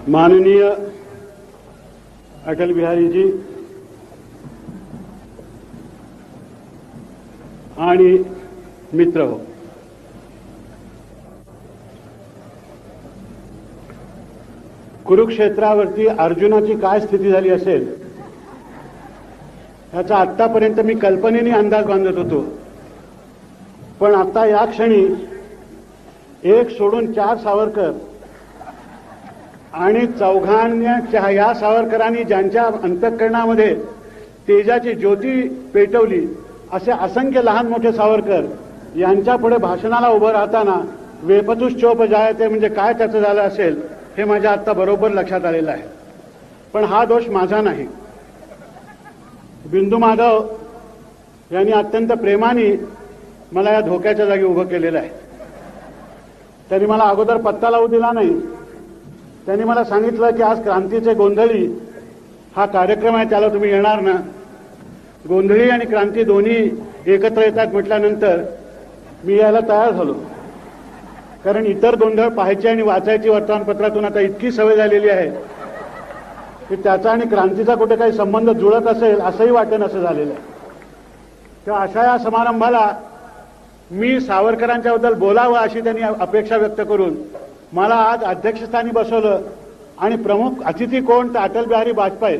माननीय अटल बिहारी जी आणि मित्र हो, कुरुक्षेत्रावरती अर्जुनाची काय स्थिती झाली असेल याचा आतापर्यंत मी कल्पनेने अंदाज बांधत होतो, पण आता या क्षणी एक सोडून चार सावरकर आणि चौघांच्या या सावरकरांनी ज्यांच्या अंतःकरणामध्ये तेजाची ज्योती पेटवली असे असंख्य लहान मोठे सावरकर यांच्या पुढे भाषणाला उभं राहताना वेपतुश्चोप जायते म्हणजे काय त्याचं झालं असेल हे माझ्या आत्ता बरोबर लक्षात आलेलं आहे. पण हा दोष माझा नाही. बिंदू माधव यांनी अत्यंत प्रेमाने मला या धोक्याच्या जागी उभं केलेलं आहे. त्यांनी मला अगोदर पत्ता लावू दिला नाही. त्यांनी मला सांगितलं की आज क्रांतीचे गोंधळी हा कार्यक्रम आहे, त्याला तुम्ही येणार ना. गोंधळी आणि क्रांती दोन्ही एकत्र येतात म्हटल्यानंतर मी यायला तयार झालो, कारण इतर गोंधळ पाहायची आणि वाचायची वर्तमानपत्रातून आता इतकी सवय झालेली आहे की त्याचा आणि क्रांतीचा कुठे काही संबंध जुळत असेल असंही वाटेन असं झालेलं आहे. तेव्हा अशा या समारंभाला मी सावरकरांच्याबद्दल बोलावं अशी त्यांनी अपेक्षा व्यक्त करून मला आज अध्यक्षस्थानी बसवलं. आणि प्रमुख अतिथी कोण तर अटल बिहारी वाजपेयी.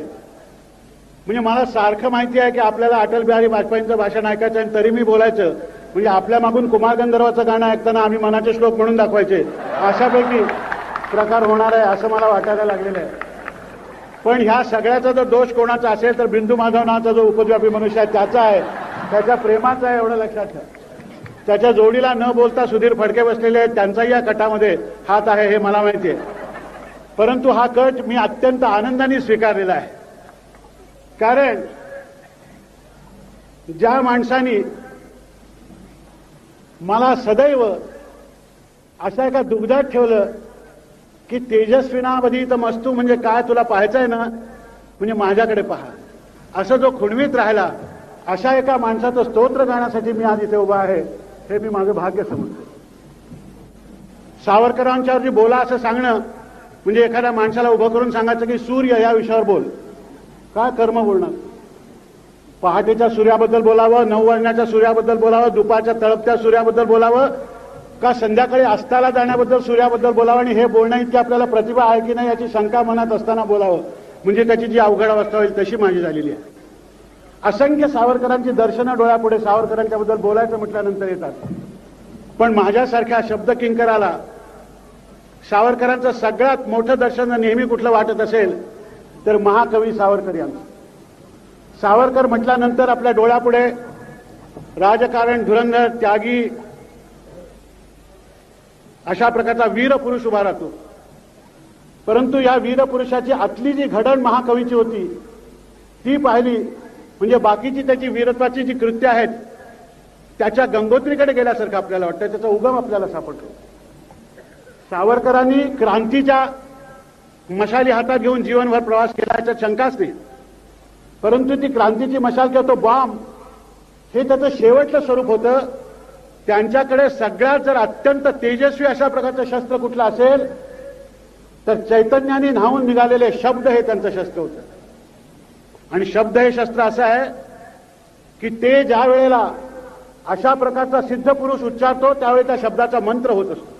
म्हणजे मला सारखं माहिती आहे की आपल्याला अटल बिहारी वाजपेयींचं भाषण ऐकायचं आणि तरी मी बोलायचं म्हणजे आपल्या मागून कुमार गंधर्वाचं गाणं ऐकताना आम्ही मनाचे श्लोक म्हणून दाखवायचे अशापैकी प्रकार होणार आहे असं मला वाटायला लागलेलं आहे. पण ह्या सगळ्याचा जर दोष कोणाचा असेल तर बिंदू माधव नावाचा जो उपद्व्यापी मनुष्य आहे त्याचा आहे, त्याच्या प्रेमाचा आहे, एवढं लक्षात ठेवा. त्याच्या जोडीला न बोलता सुधीर फडके बसलेले आहेत, त्यांचाही या कटामध्ये हात आहे हे मला माहिती आहे. परंतु हा कट मी अत्यंत आनंदाने स्वीकारलेला आहे, कारण ज्या माणसांनी मला सदैव अशा एका दुग्धात ठेवलं की तेजस्विनावधी तर मस्तू म्हणजे काय तुला पाहायचंय ना म्हणजे माझ्याकडे पहा, असं जो खुणवीत राहिला अशा एका माणसाचं स्तोत्र गाण्यासाठी मी आज इथे उभा आहे हे मी माझं भाग्य समजतो. सावरकरांच्यावरती बोला असं सांगणं म्हणजे एखाद्या माणसाला उभं करून सांगायचं की सूर्य या विषयावर बोल, काय कर्म बोलणार. पहाटेच्या सूर्याबद्दल बोलावं, 9 वाजण्याच्या सूर्याबद्दल बोलावं, दुपारच्या तळपत्या सूर्याबद्दल बोलावं, का संध्याकाळी अस्ताला जाण्याबद्दल सूर्याबद्दल बोलावं. आणि हे बोलणं इतकी आपल्याला प्रतिभा आहे की नाही याची शंका मनात असताना बोलावं म्हणजे त्याची जी अवघड अवस्था होईल तशी माझी झालेली आहे. असंख्य सावरकरांची दर्शनं डोळ्यापुढे सावरकरांच्या बद्दल बोलायचं म्हटल्यानंतर येतात, पण माझ्यासारख्या शब्द किंकराला सावरकरांचं सगळ्यात मोठं दर्शन नेहमी कुठलं वाटत असेल तर महाकवी सावरकर यांचं. सावरकर म्हटल्यानंतर आपल्या डोळ्यापुढे राजकारण, धुरंधर, त्यागी अशा प्रकारचा वीरपुरुष उभा राहतो. परंतु या वीरपुरुषाची आतली जी घडण महाकवीची होती ती पाहिली म्हणजे बाकीची त्याची वीरत्वाची जी कृत्य आहेत त्याच्या गंगोत्रीकडे गेल्यासारखं आपल्याला वाटतं, त्याचा उगम आपल्याला सापडतो. सावरकरांनी क्रांतीच्या मशाली हातात घेऊन जीवनभर प्रवास केला याच्यात शंकाच नाही, परंतु ती क्रांतीची मशाल किंवा तो बॉम्ब हे त्याचं शेवटचं स्वरूप होतं. त्यांच्याकडे सगळ्यात जर अत्यंत तेजस्वी अशा प्रकारचं शस्त्र कुठलं असेल तर चैतन्याने न्हावून निघालेले शब्द हे त्यांचं शस्त्र होतं. आणि शब्द हे शस्त्र असं आहे की ते ज्या वेळेला अशा प्रकारचा सिद्ध पुरुष उच्चारतो त्यावेळी त्या शब्दाचा मंत्र होत असतो.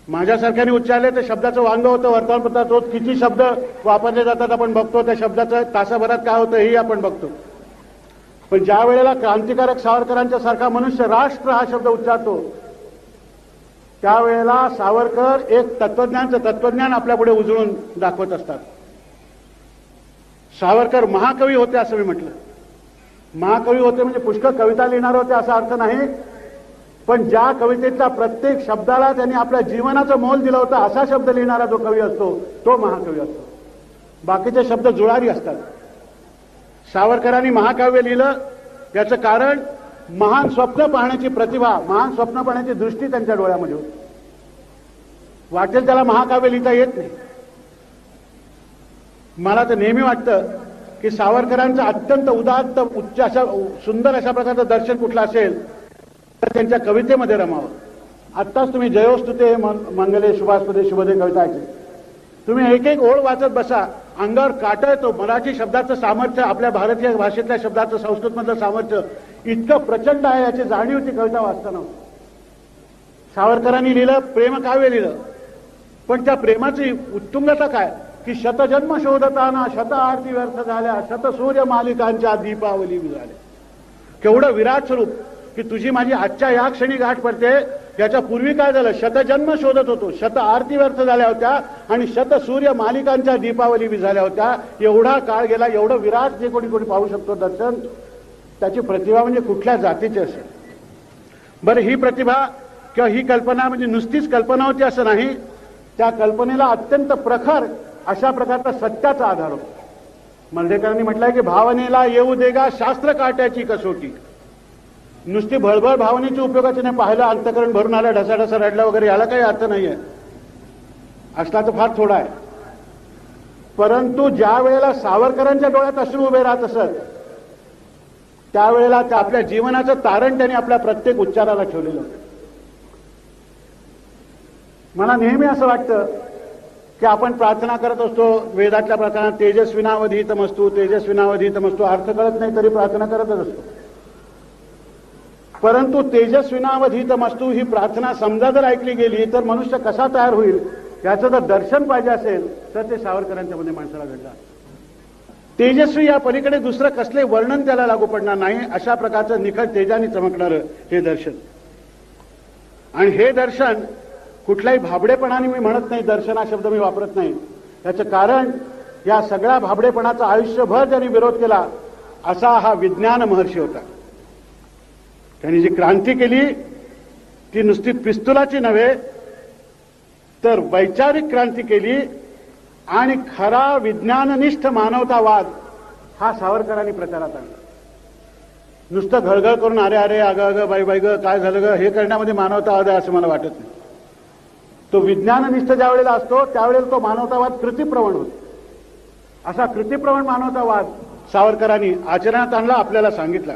माझ्यासारख्याने उच्चारले तर शब्दाचं वांग होतं, वर्तमानपत्रात रोज किती शब्द वापरले जातात आपण बघतो, त्या शब्दाचं तासाभरात काय होतं हेही आपण बघतो. पण ज्या वेळेला क्रांतिकारक सावरकरांच्या सारखा मनुष्य राष्ट्र हा शब्द उच्चारतो त्यावेळेला सावरकर एक तत्वज्ञान आपल्यापुढे उजळून दाखवत असतात. सावरकर महाकवी होते असं मी म्हटलं. महाकवी होते म्हणजे पुष्कळ कविता लिहिणार होते असा अर्थ नाही, पण ज्या कवितेच्या प्रत्येक शब्दाला त्यांनी आपल्या जीवनाचं मोल दिलं होतं असा शब्द लिहिणारा जो कवी असतो तो महाकवी असतो. बाकीचे शब्द जुळारी असतात. सावरकरांनी महाकाव्य लिहिलं त्याचं कारण महान स्वप्न पाहण्याची प्रतिभा, महान स्वप्न पाहण्याची दृष्टी त्यांच्या डोळ्यामध्ये होती. वाटेल त्याला महाकाव्य लिहिता येत नाही. मला तर नेहमी वाटतं की सावरकरांचं अत्यंत उदात्त उच्च अशा सुंदर अशा प्रकारचं दर्शन कुठलं असेल तर त्यांच्या कवितेमध्ये रमावं. आत्ताच तुम्ही जयोस्तुते मंगले शुभास्पदे शुभदे कविता ऐकली. तुम्ही एक एक ओळ वाचत बसा, अंगावर काटा येतो. मराठी शब्दाचं सामर्थ्य, आपल्या भारतीय भाषेतल्या शब्दाचं संस्कृतमधलं सामर्थ्य इतकं प्रचंड आहे याची जाणीव ती कविता वाचताना. सावरकरांनी लिहिलं प्रेमकाव्य लिहिलं, पण त्या प्रेमाची उत्तुंगता काय की शतजन्म शोधताना शत आरती व्यर्थ झाल्या, शत सूर्य मालिकांच्या दीपावली झाल्या. केवढं विराट स्वरूप की तुझी माझी आजच्या या क्षणी गाठ पडते. याच्या पूर्वी काय झालं, शतजन्म शोधत होतो, शत आरती व्यर्थ झाल्या होत्या आणि शत सूर्य मालिकांच्या दीपावली झाल्या होत्या. एवढा काळ गेला, एवढं विराट जे कोणी कोणी पाहू शकतो दर्शन, त्याची प्रतिभा म्हणजे कुठल्या जातीची असेल. बरं, ही प्रतिभा किंवा ही कल्पना म्हणजे नुसतीच कल्पना होती असं नाही, त्या कल्पनेला अत्यंत प्रखर अशा प्रकारचा सत्याचा आधार होता. मर्ढेकरांनी म्हटलंय की भावनेला येऊ देगा शास्त्र काट्याची कसोटी. नुसती भळभळ भावनेची उपयोगाची नाही. पाहिलं अंतकरण भरून आलं, ढसाढसा रडला वगैरे, याला काही अर्थ नाहीये, असला तर फार थोडा आहे. परंतु ज्या वेळेला सावरकरांच्या डोळ्यात अश्रू उभे राहत असत, त्यावेळेला त्या आपल्या जीवनाचं तारण त्यांनी आपल्या प्रत्येक उच्चाराला ठेवलेलं होतं. मला नेहमी असं वाटतं की आपण प्रार्थना करत असतो, वेदातल्या प्रार्थना तेजस्विनावधीतमस्तु तेजस्विनावधीतमस्तु, अर्थ कळत नाही तरी प्रार्थना करतच असतो. परंतु तेजस्विनावधीतमस्तु ही प्रार्थना समजा जर ऐकली गेली तर मनुष्य कसा तयार होईल याचं जर दर्शन पाहिजे असेल तर ते सावरकरांच्या मध्ये माणसाला घडलं. तेजस्वी या पलीकडे दुसरं कसले वर्णन त्याला लागू पडणार नाही, अशा प्रकारचं निखळ तेजाने चमकणारं हे दर्शन. आणि हे दर्शन कुठल्याही भाबडेपणाने मी म्हणत नाही, दर्शन हा शब्द मी वापरत नाही. त्याचं कारण या सगळ्या भाबडेपणाचा आयुष्यभर ज्यांनी विरोध केला असा हा विज्ञान महर्षी होता. त्यांनी जी क्रांती केली ती नुसती पिस्तुलाची नव्हे तर वैचारिक क्रांती केली आणि खरा विज्ञाननिष्ठ मानवतावाद हा सावरकरांनी प्रचारात आणला. नुसतं घळघळ करून अरे अरे अगं अगं बाई बाई ग काय झालं ग हे करण्यामध्ये मानवतावाद आहे असं मला वाटत नाही. तो विज्ञाननिष्ठ ज्या वेळेला असतो त्यावेळेला तो मानवतावाद कृतीप्रवण होतो. असा कृतीप्रवण मानवतावाद सावरकरांनी आचरणात आणला, आपल्याला सांगितला.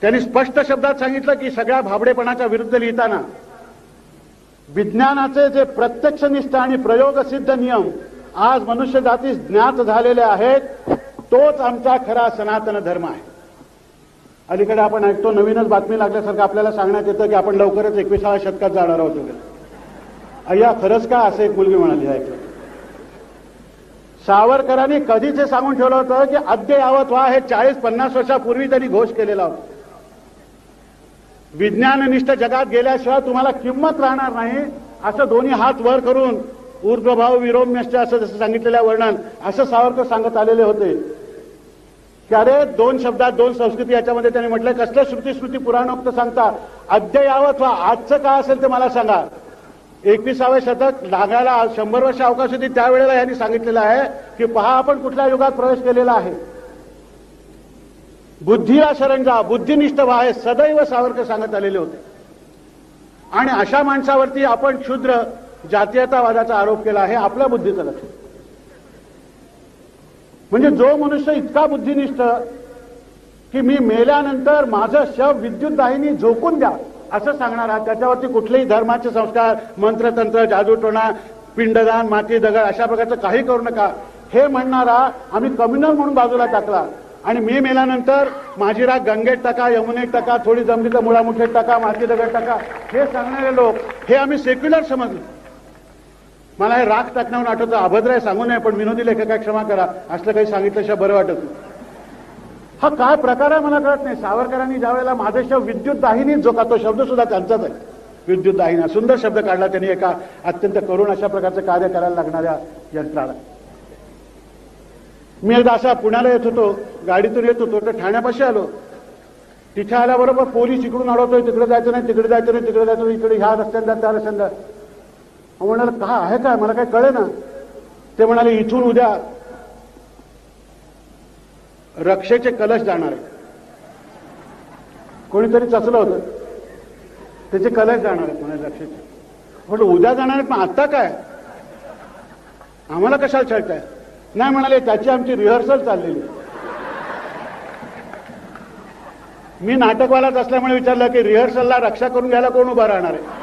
त्यांनी स्पष्ट शब्दात सांगितलं की सगळ्या भाबडेपणाच्या विरुद्ध लिहिताना विज्ञानाचे जे प्रत्यक्षनिष्ठ आणि प्रयोगसिद्ध नियम आज मनुष्य जातीस ज्ञात झालेले आहेत तोच आमचा खरा सनातन धर्म आहे. अलीकडे आपण ऐकतो, नवीनच बातमी लागल्यासारखं आपल्याला सांगण्यात येतं की आपण लवकरच 21व्या शतकात जाणार आहोत वगैरे. अय्या खरंच का, असं एक मुलगी म्हणाली ऐकलं. सावरकरांनी कधीच हे सांगून ठेवलं होतं की अद्ययावत व्हा, हे 40-50 वर्षापूर्वी त्यांनी घोष केलेला होता. विज्ञाननिष्ठ जगात गेल्याशिवाय तुम्हाला किंमत राहणार नाही असं दोन्ही हात वर करून ऊर्ध्वभाव विरोम्यश्च असं जसं सांगितलेलं वर्णन असं सावरकर सांगत आलेले होते की अरे दोन शब्दात दोन संस्कृती याच्यामध्ये त्यांनी म्हटलं कसलं श्रुती स्मृती पुराणोक्त सांगता, अद्ययावत व्हा. आजचं काय असेल ते मला सांगा. 21व्या शतक लागायला 100 वर्ष अवकाश होती त्यावेळेला यांनी सांगितलेलं आहे की पहा आपण कुठल्या युगात प्रवेश केलेला आहे. बुद्धीला शरण जा, बुद्धिनिष्ठ व्हा हे सदैव सावरकर सांगत आलेले होते. आणि अशा माणसावरती आपण क्षुद्र जातीयतावादाचा आरोप केला आहे आपल्या बुद्धीचं लक्ष. म्हणजे जो मनुष्य इतका बुद्धिनिष्ठ की मी मेल्यानंतर माझं शव विद्युतदाहिनी झोकून द्या असं सांगणारा, त्याच्यावरती कुठलेही धर्माचे संस्कार, मंत्रतंत्र, जादूटोणा, पिंडदान, माती दगड अशा प्रकारचं काही करू नका हे म्हणणारा आम्ही कम्युनल म्हणून बाजूला टाकला. आणि मी मेल्यानंतर माझी राख गंगेत टाका, यमुनेत टाका, थोडी जमली तर मुळामुठेत टाका, माती दगड टाका हे सांगणारे लोक हे आम्ही सेक्युलर समजलो. मला हे राख टाकण्याहून आठवतं, अभद्र आहे सांगू नये पण विनोदी लेखका क्षमा करा, असलं काही सांगितल्याशिवाय बरं वाटत नाही. हा काय प्रकार आहे मला कळत नाही. सावरकरांनी ज्या वेळेला माझे शव विद्युत दाहिनीत झोका, तो शब्द सुद्धा त्यांचाच आहे, विद्युत दाहिना, सुंदर शब्द काढला त्यांनी एका अत्यंत करुण अशा प्रकारचं कार्य करायला लागणाऱ्या यंत्राला. मी एकदा असा पुण्याला येत होतो, गाडीतून येत होतो तर ठाण्यापाशी आलो. तिथे आल्याबरोबर पोलीस इकडून अडवतोय, तिकडे जायचं नाही, तिकडे जायचं नाही, तिकडे जायचं नाही, इकडे ह्या रस्त्यांदा त्या रस्त्यांदा. म्हणाल का आहे काय, मला काय कळे ना. ते म्हणाले इथून उद्या रक्षेचे कलश जाणार आहे. कोणीतरी चचलं होतं, त्याचे कलश जाणार आहेत म्हणाले रक्षेचे. म्हटलं उद्या जाणार आहेत पण आता काय, आम्हाला कशाला छळताय. नाही म्हणाले त्याची आमची रिहर्सल चाललेली. मी नाटकवालाच असल्यामुळे विचारलं की रिहर्सलला रक्षा करून घ्यायला कोण उभा राहणार आहे.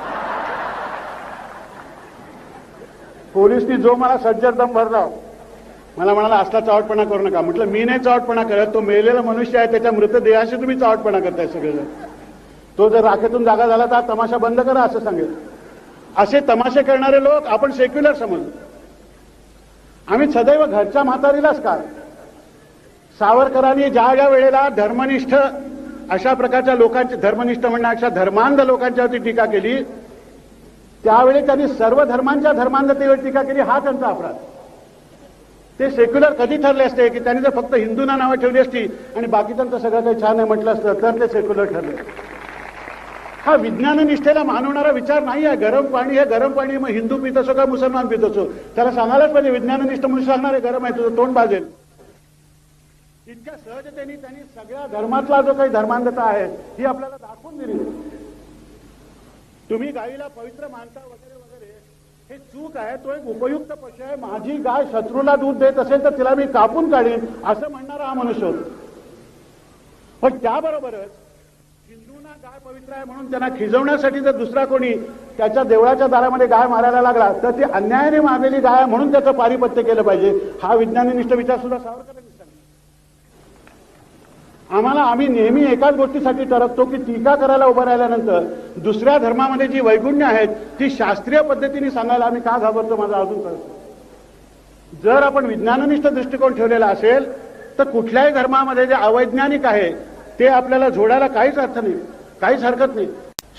पोलिसनी जो मला सज्जर दम भरला, मला म्हणाला असला चावटपणा करू नका. म्हटलं मी नाही चावटपणा करत, तो मेलेला मनुष्य आहे, त्याच्या मृतदेहाशी तुम्ही चावटपणा करताय सगळेजण. तो जर राखेतून जागा झाला तर तमाशा बंद करा असं सांगेल. असे तमाशे करणारे लोक आपण सेक्युलर समजतो. आम्ही सदैव घरच्या म्हातारीलाच का. सावरकरांनी ज्या ज्या वेळेला धर्मनिष्ठ अशा प्रकारच्या लोकांची, धर्मनिष्ठ म्हणण्यापेक्षा धर्मांध लोकांच्यावरती टीका केली, त्यावेळी त्यांनी सर्व धर्मांच्या धर्मांधतेवर टीका केली. हा त्यांचा अपराध. ते सेक्युलर कधी ठरले असते की त्यांनी जर फक्त हिंदूंना नावं ठेवली असती आणि बाकीच्यांचं सगळं काही छान आहे म्हटलं असतं तर ते सेक्युलर ठरले. हा विज्ञाननिष्ठेला मानवणारा विचार नाही आहे. गरम पाणी हे गरम पाणी, मग हिंदू पित असो का मुसलमान पित असो, त्याला सांगायलाच पाहिजे विज्ञाननिष्ठ म्हणून सांगणार आहे गरम आहे, तुझं तोंड भाजेल. इतक्या सहजतेने त्यांनी सगळ्या धर्मातला जो काही धर्मांधता आहे ही आपल्याला दाखवून दिली. तुम्ही गाईला पवित्र मानता वगैरे वगैरे, हे चूक आहे. तो एक उपयुक्त पशु आहे. माझी गाय शत्रूला दूध देत असेल तर तिला मी कापून काढीन असं म्हणणारा हा मनुष्य होता. पण त्याबरोबरच हिंदूंना गाय पवित्र आहे म्हणून त्यांना खिजवण्यासाठी जर दुसरा कोणी त्याच्या देवळाच्या दारामध्ये गाय मारायला लागला तर ती अन्यायाने मारलेली गाय म्हणून त्याचं पारिपत्य केलं पाहिजे. हा विज्ञाननिष्ठ विचार सुद्धा सावरकरांनी सांगितला. आम्ही नेहमी एकाच गोष्टीसाठी ठरवतो की टीका करायला उभं राहिल्यानंतर दुसऱ्या धर्मामध्ये जी वैगुण्य आहेत ती शास्त्रीय पद्धतीने सांगायला आम्ही का घाबरतो, माझा अजून कळतो. जर आपण विज्ञाननिष्ठ दृष्टिकोन ठेवलेला असेल तर कुठल्याही धर्मामध्ये जे अवैज्ञानिक आहे ते आपल्याला जोडायला काहीच अर्थ नाही, काहीच हरकत नाही.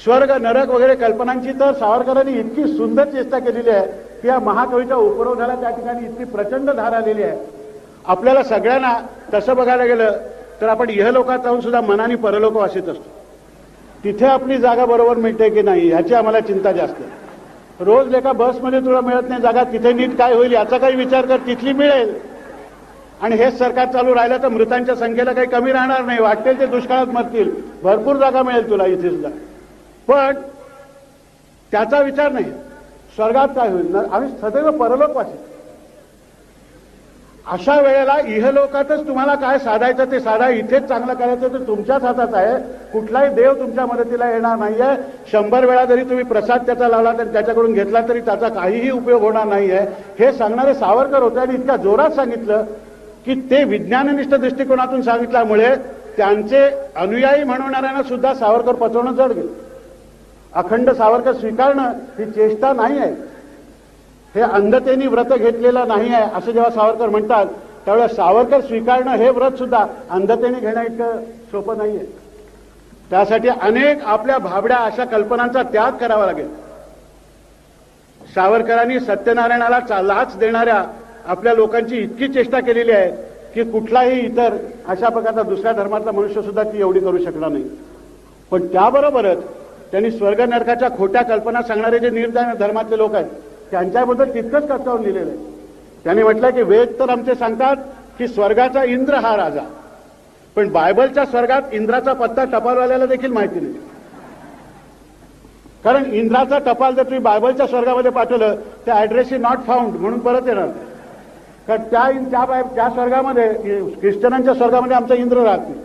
स्वर्ग नरक वगैरे कल्पनांची तर सावरकरांनी इतकी सुंदर चेष्टा केलेली आहे की या महाकवीच्या उपरोधाला त्या ठिकाणी इतकी प्रचंड धार आलेली आहे. आपल्याला सगळ्यांना तसं बघायला गेलं तर आपण इहलोकात राहून सुद्धा मनाने परलोक वासित असतो. तिथे आपली जागा बरोबर मिळते की नाही ह्याची आम्हाला चिंता जास्त आहे. रोज लेखा बसमध्ये तुला मिळत नाही जागा, तिथे नीट काय होईल याचा काही विचार कर, तिथली मिळेल. आणि हेच सरकार चालू राहिलं तर मृतांच्या संख्येला काही कमी राहणार नाही. वाटेल ते दुष्काळात मरतील, भरपूर जागा मिळेल तुला इथे सुद्धा. पण त्याचा विचार नाही. स्वर्गात काय होईल, आम्ही सदैव परलोक वासित. अशा वेळेला इहलोकातच तुम्हाला काय साधायचं ते साधा, इथेच चांगलं करायचं ते तुमच्याच हातात आहे. कुठलाही देव तुमच्या मदतीला येणार नाहीये. 100 वेळा जरी तुम्ही प्रसाद त्याचा लावला तर त्याच्याकडून घेतला तरी त्याचा काहीही उपयोग होणार नाहीये. हे सांगणारे सावरकर होते आणि इतक्या जोरात सांगितलं की ते विज्ञाननिष्ठ दृष्टिकोनातून सांगितल्यामुळे त्यांचे अनुयायी म्हणणाऱ्यांना सुद्धा सावरकर पचवणं जड गेलं. अखंड सावरकर स्वीकारणं ही चेष्टा नाही आहे. हे अंधतेने व्रत घेतलेलं नाही आहे असं जेव्हा सावरकर म्हणतात त्यावेळेस सावरकर स्वीकारणं हे व्रत सुद्धा अंधतेने घेणं इतकं सोपं नाहीये. त्यासाठी अनेक आपल्या भाबड्या अशा कल्पनांचा त्याग करावा लागेल. सावरकरांनी सत्यनारायणाला लाच देणाऱ्या आपल्या लोकांची इतकी चेष्टा केलेली आहे की कुठलाही इतर अशा प्रकारचा दुसऱ्या धर्मातला मनुष्य सुद्धा ती एवढी करू शकला नाही. पण त्याबरोबरच त्यांनी स्वर्ग नरकाच्या खोट्या कल्पना सांगणारे जे निर्धार धर्मातले लोक आहेत त्यांच्याबद्दल तितकंच कचावून लिहिलेलं आहे. त्यांनी म्हटलं की वेद तर आमचे सांगतात की स्वर्गाचा इंद्र हा राजा, पण बायबलच्या स्वर्गात इंद्राचा पत्ता टपालवाल्याला देखील माहिती नाही. कारण इंद्राचा टपाल जर तुम्ही बायबलच्या स्वर्गामध्ये पाठवलं त्या ऍड्रेस इज नॉट फाउंड म्हणून परत येणार. कारण त्या स्वर्गामध्ये, ख्रिश्चनांच्या स्वर्गामध्ये आमचा इंद्र राहत नाही.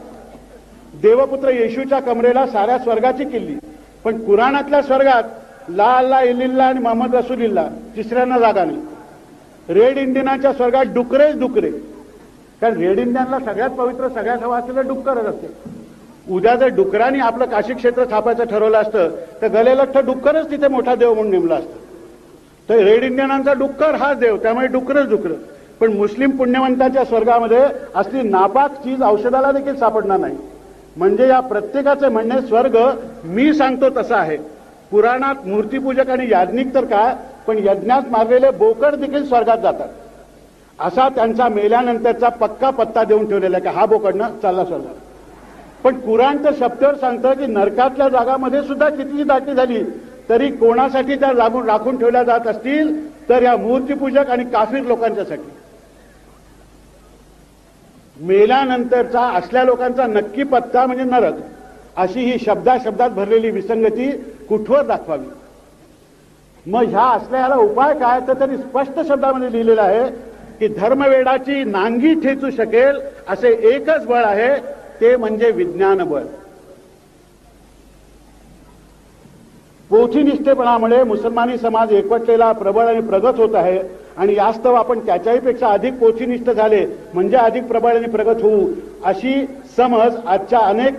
देवपुत्र येशूच्या कमरेला साऱ्या स्वर्गाची किल्ली. पण कुराणातल्या स्वर्गात ला अल्ला इल्लिल्ला आणि मोहम्मद रसूलिल्ला तिसऱ्यांना जागा नाही. रेड इंडियनाच्या स्वर्गात डुकरेच डुकरे. कारण रेड इंडियनला सगळ्यात पवित्र सगळ्यात हवा असलेलं डुक्करच असते. उद्या जर डुकरांनी आपलं काशी क्षेत्र थापायचं ठरवलं असतं तर गलेलठ्ठ डुक्करच तिथे मोठा देव म्हणून नेमला असतं. तर रेड इंडियनांचा डुक्कर हाच देव, त्यामुळे डुकरच डुकर. पण मुस्लिम पुण्यवंताच्या स्वर्गामध्ये असली नापाक चीज औषधाला देखील सापडणार नाही. म्हणजे या प्रत्येकाचे म्हणणे स्वर्ग मी सांगतो तसं आहे. पुराणात मूर्तीपूजक आणि याज्ञिक तर काय, पण यज्ञात मारलेले बोकड देखील स्वर्गात जातात असा त्यांचा मेल्यानंतरचा पक्का पत्ता देऊन ठेवलेला आहे की हा बोकडनं चालला स्वर्गात. पण कुराण तर शब्दावर सांगतं की नरकातल्या जागामध्ये सुद्धा कितीही दाटी झाली तरी कोणासाठी त्या राखून ठेवल्या जात असतील तर या मूर्तीपूजक आणि काफिर लोकांच्यासाठी. मेल्यानंतरचा असल्या लोकांचा नक्की पत्ता म्हणजे नरक. अशी ही शब्दात भरलेली विसंगती कुठवर दाखवावी. मग ह्या असल्याला उपाय काय, तर त्यांनी स्पष्ट शब्दामध्ये लिहिलेलं आहे की धर्मवेडाची नांगी ठेचू शकेल असे एकच बळ आहे, ते म्हणजे विज्ञान बळ. पोथीनिष्ठेपणामुळे मुसलमानी समाज एकवटलेला प्रबळ आणि प्रगत होत आहे आणि यास्तव आपण त्याच्याही पेक्षा अधिक पोथीनिष्ठ झाले म्हणजे अधिक प्रबळ आणि प्रगत होऊ अशी समज आजच्या अनेक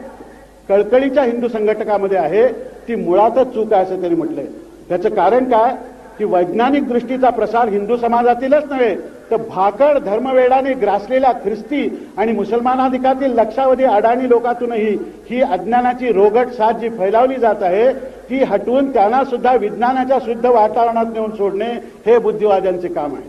कळकळीच्या हिंदू संघटकामध्ये आहे. ती मुळातच चूक आहे असं त्यांनी म्हटलंय. त्याचं कारण काय की वैज्ञानिक दृष्टीचा प्रसार हिंदू समाजातीलच नव्हे तर भाकड धर्मवेडाने ग्रासलेल्या ख्रिस्ती आणि मुसलमानाधिकातील लक्षावधी अडाणी लोकातूनही ही अज्ञानाची रोगट साथ जी फैलावली जात आहे ती हटवून त्यांना सुद्धा विज्ञानाच्या शुद्ध वातावरणात नेऊन सोडणे हे बुद्धिवाद्यांचे काम आहे.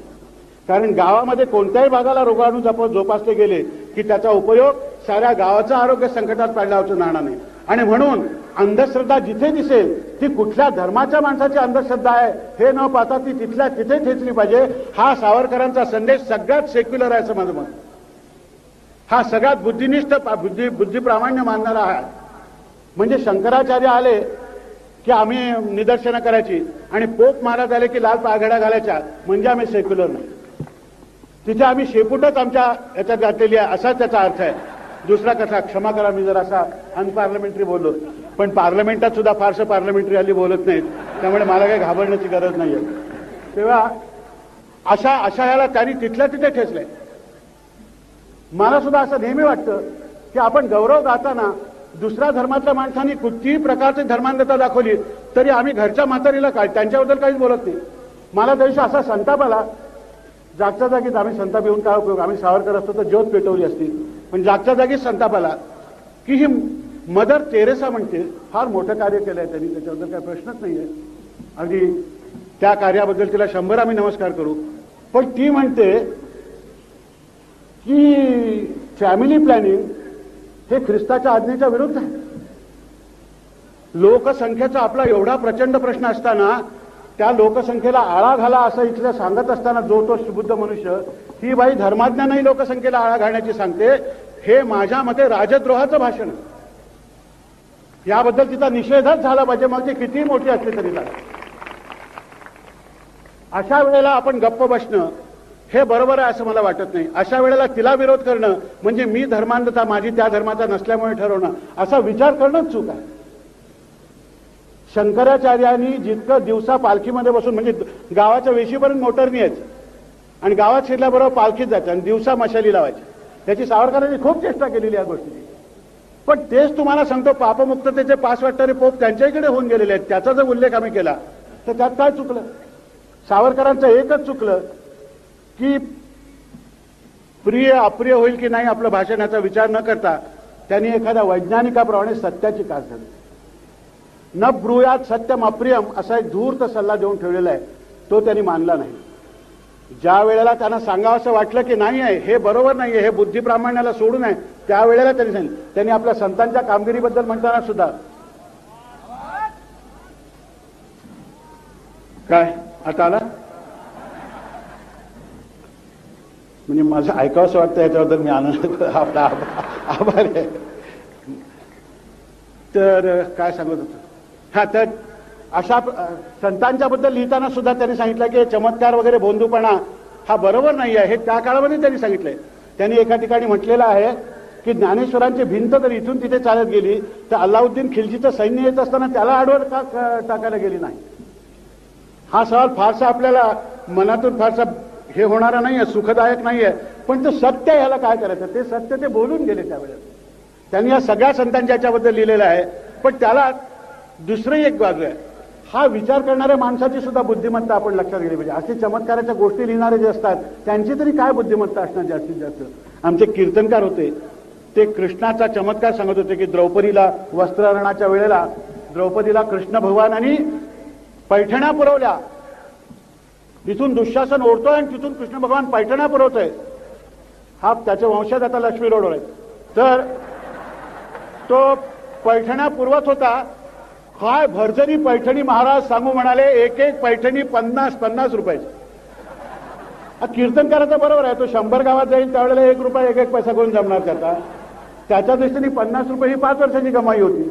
कारण गावामध्ये कोणत्याही भागाला रोगाणू जोपासले गेले की त्याचा उपयोग साऱ्या गावाचं आरोग्य संकटात पाडल्याचं नाणं नाही. आणि म्हणून अंधश्रद्धा जिथे दिसेल ती कुठल्या धर्माच्या माणसाची अंधश्रद्धा आहे हे न पाहता ती तिथल्या तिथे ठेचली पाहिजे. हा सावरकरांचा संदेश सगळ्यात सेक्युलर आहे असं माझं मत. हा सगळ्यात बुद्धिनिष्ठ बुद्धिप्रामाण्य मानणारा आहे. म्हणजे शंकराचार्य आले की आम्ही निदर्शनं करायची आणि पोप महाराज आले की लाल पाघड्या घालायच्या म्हणजे आम्ही सेक्युलर नाही. तिथे आम्ही शेपूटच आमच्या याच्यात घातलेली आहे असाच त्याचा अर्थ आहे. दुसरा कसा क्षमा करा मी जर असा अनपार्लमेंटरी बोललो पण पार्लमेंटात सुद्धा फारसं पार्लमेंटरी हल्ली बोलत नाहीत त्यामुळे मला काही घाबरण्याची गरज नाहीये. तेव्हा अशा याला त्यांनी तिथल्या तिथे ठेचलंय. मला सुद्धा असं नेहमी वाटतं की आपण गौरव गाताना दुसऱ्या धर्मातल्या माणसांनी कुठलीही प्रकारची धर्मांधता दाखवली तरी आम्ही घरच्या म्हातारीला काय त्यांच्याबद्दल काहीच बोलत नाही. मला त्या दिवशी असा संताप आला. जागच्या जागीच आम्ही संताप येऊन काय उपयोग आम्ही सावरकर असतो तर ज्योत पेटवली असती. पण जागच्या जागीच संताप आला की ही मदर तेरेसा म्हणते फार मोठं कार्य केलंय त्यांनी त्याच्याबद्दल काही प्रश्नच नाहीये. अगदी त्या कार्याबद्दल तिला 100 आम्ही नमस्कार करू. पण ती म्हणते की फॅमिली प्लॅनिंग हे ख्रिस्ताच्या आज्ञेच्या विरुद्ध आहे. लोकसंख्येचा आपला एवढा प्रचंड प्रश्न असताना त्या लोकसंख्येला आळा घाला असं इथलं सांगत असताना जो तो सुबुद्ध मनुष्य ही बाई धर्माज्ञानही लोकसंख्येला आळा घालण्याची सांगते. हे माझ्या मते राजद्रोहाचं भाषण आहे. याबद्दल तिचा निषेधच झाला पाहिजे मग ती कितीही मोठी असली तरी चालेल. अशा वेळेला आपण गप्प बसणं हे बरोबर आहे असं मला वाटत नाही. अशा वेळेला तिला विरोध करणं म्हणजे मी धर्मांधता माझी त्या धर्माचा नसल्यामुळे ठरवणं असा विचार करणंच चूक आहे. शंकराचार्यांनी जितकं दिवसा पालखीमध्ये बसून म्हणजे गावाच्या वेशीपर्यंत मोटरनी यायचं आणि गावात शिरल्याबरोबर पालखीत जायचं आणि दिवसा मशाली लावायची. त्याची सावरकरांनी खूप चेष्टा केलेली या गोष्टीची. पण तेच तुम्हाला सांगतो पापमुक्ततेचे पास वाटणारे पोप त्यांच्या इकडे होऊन गेलेले आहेत. त्याचा जर उल्लेख आम्ही केला तर त्यात काय चुकलं. सावरकरांचं एकच चुकलं की प्रिय अप्रिय होईल की नाही आपलं भाषण याचा विचार न करता त्यांनी एखाद्या वैज्ञानिकाप्रमाणे सत्याची कास धरली. न ब्रूयात सत्यम अप्रियम असा एक धूर्त सल्ला देऊन ठेवलेला आहे तो त्यांनी मानला नाही. ज्या वेळेला त्यांना सांगावं असं वाटलं की नाही आहे हे बरोबर नाहीये हे बुद्धिप्रामाण्याला सोडून आहे त्यावेळेला त्यांनी सांगितलं. त्यांनी आपल्या संतांच्या कामगिरीबद्दल म्हणताना सुद्धा काय आता आला म्हणजे माझं ऐकावं असं वाटतं याच्याबद्दल मी आनंद आपला आभार आहे. तर काय सांगत होतो हा तर अशा संतांच्या बद्दल लिहिताना सुद्धा त्यांनी सांगितलं की चमत्कार वगैरे बोंधूपणा हा बरोबर नाही आहे हे त्या काळामध्ये त्यांनी सांगितलंय. त्यांनी एका ठिकाणी म्हटलेलं आहे की ज्ञानेश्वरांची भिंत जर इथून तिथे चालत गेली तर अल्लाउद्दीन खिलजीचं सैन्य येत असताना त्याला आडवर का टाकायला गेली नाही. हा सवाल फारसा आपल्याला मनातून फारसा हे होणारा नाहीये सुखदायक नाहीये पण ते सत्य ह्याला काय करायचं ते सत्य ते बोलून गेले त्यावेळेस. त्यांनी या सगळ्या संतांच्या याच्याबद्दल लिहिलेलं आहे. पण त्याला दुसरी एक बाजू आहे. हा विचार करणाऱ्या माणसाची सुद्धा बुद्धिमत्ता आपण लक्षात घेतली पाहिजे. अशी चमत्काराच्या गोष्टी लिहिणारे जे असतात त्यांची तरी काय बुद्धिमत्ता असणार जास्तीत जास्त. आमचे कीर्तनकार होते ते कृष्णाचा चमत्कार सांगत होते की द्रौपदीला वस्त्रहरणाच्या वेळेला द्रौपदीला कृष्ण भगवानांनी पैठण्या पुरवल्या. तिथून दुःशासन ओढतोय आणि तिथून कृष्ण भगवान पैठण्या पुरवतोय. हा त्याचे वंशज आता लक्ष्मी रोडवर आहेत. तर तो पैठण्या पुरवत होता. काय भरजरी पैठणी महाराज सांगू म्हणाले एक एक पैठणी 50 रुपयाची. कीर्तनकाराचा बरोबर आहे तो 100 गावात जाईल त्यावेळेला 1 रुपया 1 पैसा करून जमणार त्याच्या दृष्टीने 50 रुपये ही 5 वर्षाची कमाई होती.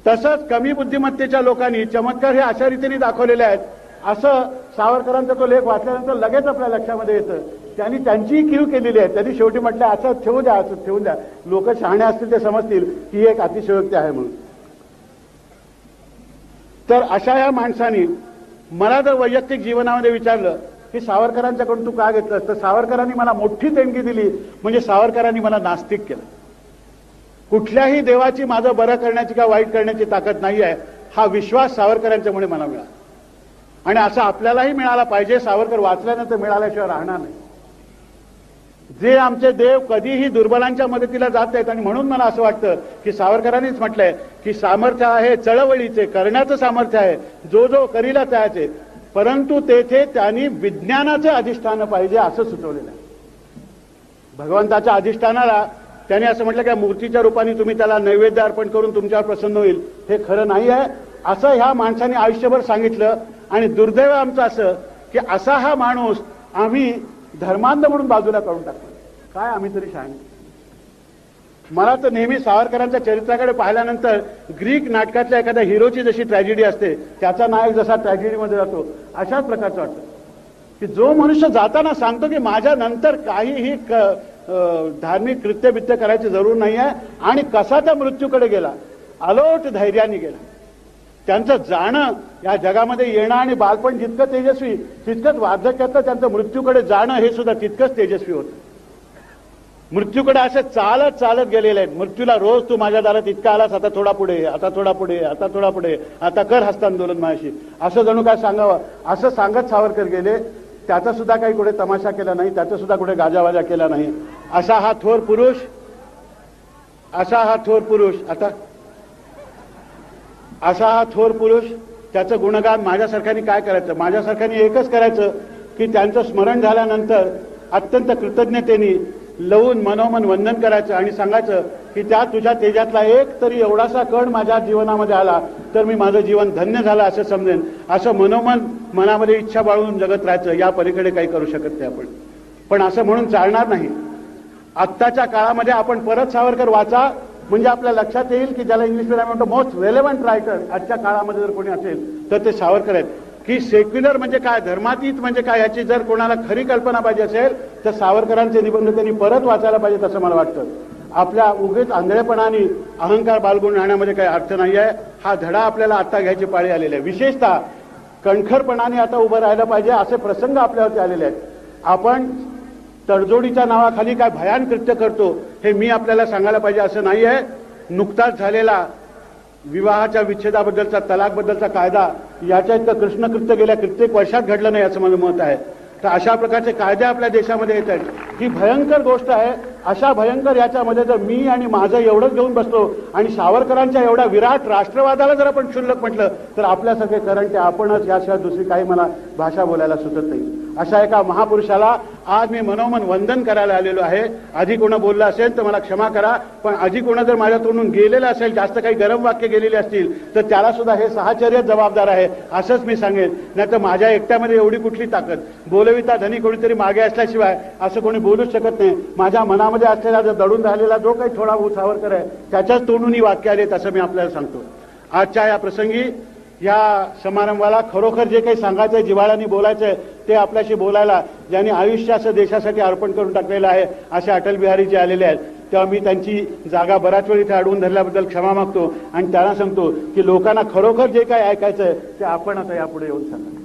तसंच कमी बुद्धिमत्तेच्या लोकांनी चमत्कार हे अशा रीतीने दाखवलेले आहेत असं सावरकरांचा तो लेख वाचल्यानंतर लगेच आपल्या लक्षामध्ये येतं. त्यांनी त्यांचीही कीव केलेली आहे. त्यांनी शेवटी म्हटलं असं ठेवून द्या असं ठेवून द्या. लोक शहाणे असतील ते समजतील की एक अतिशयोक्ती आहे म्हणून. तर अशा या माणसानी मला जर वैयक्तिक जीवनामध्ये विचारलं की सावरकरांच्याकडून तू का घेतलंस, तर सावरकरांनी मला मोठी देणगी दिली, म्हणजे सावरकरांनी मला नास्तिक केलं. कुठल्याही देवाची माझं बरं करण्याची किंवा वाईट करण्याची ताकद नाही आहे, हा विश्वास सावरकरांच्यामुळे मला मिळाला. आणि असं आपल्यालाही मिळाला पाहिजे. सावरकर वाचल्यानंतर मिळाल्याशिवाय राहणार नाही. जे आमचे देव कधीही दुर्बलांच्या मदतीला जात आहेत, आणि म्हणून मला असं वाटतं की सावरकरांनीच म्हटलंय की सामर्थ्य आहे चळवळीचे, करण्याचं सामर्थ्य आहे, जो जो करीला त्याचे, परंतु तेथे त्यांनी विज्ञानाचे अधिष्ठान पाहिजे असं सुचवलेलं आहे. भगवंताच्या अधिष्ठानाला त्याने असं म्हटलं की मूर्तीच्या रूपाने तुम्ही त्याला नैवेद्य अर्पण करून तुमच्यावर प्रसन्न होईल, हे खरं नाही आहे असं ह्या माणसाने आयुष्यभर सांगितलं. आणि दुर्दैव आमचं असं की असा हा माणूस आम्ही धर्मांध म्हणून बाजूला काढून टाकतो. काय आम्ही तरी शहाणे. मला तर नेहमी सावरकरांच्या चरित्राकडे पाहिल्यानंतर ग्रीक नाटकातल्या एखाद्या हिरोची जशी ट्रॅजेडी असते, त्याचा नायक जसा ट्रॅजेडीमध्ये जातो, अशाच प्रकारचं वाटतं की जो मनुष्य जाताना सांगतो की माझ्या नंतर काहीही धार्मिक कृत्यबित्य करायची जरूर नाही आहे, आणि कसा त्या मृत्यूकडे गेला, अलोट धैर्याने गेला. त्यांचं जाणं या जगामध्ये येणं आणि बालपण जितकं तेजस्वी, तितकंच वार्धक्यातलं त्यांचं मृत्यूकडे जाणं हे सुद्धा तितकंच तेजस्वी होतं. मृत्यूकडे असे चालत चालत गेलेले आहेत. मृत्यूला रोज तू माझ्या दारात इतका आलास, आता थोडा पुढे, आता थोडा पुढे, आता थोडा पुढे, आता कर हस्तांदोलन माझ्याशी, असं जणू काय सांगावं असं सांगत सावरकर गेले. त्याचा सुद्धा काही कुठे तमाशा केला नाही, त्याचा सुद्धा कुठे गाजावाजा केला नाही. असा हा थोर पुरुष, असा हा थोर पुरुष त्याचं गुणगान माझ्यासारख्यानी काय करायचं. माझ्यासारख्यानी एकच करायचं की त्यांचं स्मरण झाल्यानंतर अत्यंत कृतज्ञतेने लवून मनोमन वंदन करायचं आणि सांगायचं की त्या तुझ्या तेजातला एक तरी एवढासा कण माझ्या जीवनामध्ये आला तर मी माझं जीवन धन्य झालं असं समजेन. असं मनोमन मनामध्ये इच्छा बाळगून जगत राहायचं. या पलीकडे काही करू शकत नाही आपण. पण असं म्हणून चालणार नाही. आत्ताच्या काळामध्ये आपण परत सावरकर वाचा, म्हणजे आपल्या लक्षात येईल की ज्याला इंग्लिशमध्ये म्हणतो मोस्ट रेलेव्हंट रायटर आजच्या काळामध्ये जर कोणी असेल तर ते सावरकर आहेत. की सेक्युलर म्हणजे काय, धर्मातीत म्हणजे काय, याची जर कोणाला खरी कल्पना पाहिजे असेल तर सावरकरांचे निबंध त्यांनी परत वाचायला पाहिजेत असं मला वाटतं. आपल्या उगीच आंधळेपणाने अहंकार बाळगून राहण्यामध्ये काही अर्थ नाही आहे. हा धडा आपल्याला आता घ्यायची पाळी आलेली आहे. विशेषतः कणखरपणाने आता उभं राहायला पाहिजे. असे प्रसंग आपल्यावरती आलेले आहेत. आपण तडजोडीच्या नावाखाली काय भयान कृत्य करतो हे मी आपल्याला सांगायला पाहिजे असं नाही आहे. नुकताच झालेला विवाहाच्या विच्छेदाबद्दलचा, तलाकबद्दलचा कायदा, याच्या इतकं कृष्णकृत्य गेल्या कित्येक वर्षात घडलं नाही असं माझं मत आहे. तर अशा प्रकारचे कायदे आपल्या देशामध्ये येत आहेत. ही भयंकर गोष्ट आहे. अशा भयंकर याच्यामध्ये जर मी आणि माझं एवढंच घेऊन बसलो आणि सावरकरांच्या एवढ्या विराट राष्ट्रवादाला जर आपण क्षुल्लक म्हटलं तर आपल्यासारखे करंटे आपणच, याशिवाय दुसरी काही मला भाषा बोलायला सुचत नाही. अशा एका महापुरुषाला आज मी मनोमन वंदन करायला आलेलो आहे. आधी कोण बोललं असेल तर मला क्षमा करा, पण आधी कोण जर माझ्या तोंडून गेलेलं असेल, जास्त काही गरम वाक्य गेलेली असतील तर त्याला सुद्धा हे साहचर्य जबाबदार आहे असंच मी सांगेन. नाही तर माझ्या एकट्यामध्ये एवढी कुठली ताकद, बोलविता धनी कोणीतरी मागे असल्याशिवाय असं कोणी बोलूच शकत नाही. माझ्या मनामध्ये असलेला जो दडून राहिलेला जो काही थोडा सावरकर आहे त्याच्याच तोंडून ही वाक्य आलेत असं मी आपल्याला सांगतो. आजच्या या प्रसंगी, या समारंभाला खरोखर जे काही सांगायचं आहे, जिव्हाळ्याने बोलायचं आहे ते आपल्याशी बोलायला ज्यांनी आयुष्य असं देशासाठी अर्पण करून टाकलेलं आहे असे अटल बिहारीजी आलेले आहेत. तेव्हा मी त्यांची जागा बराच वेळ इथे अडवून धरल्याबद्दल क्षमा मागतो आणि त्यांना सांगतो की लोकांना खरोखर जे काही ऐकायचं आहे ते आपण आता यापुढे येऊन सांगा.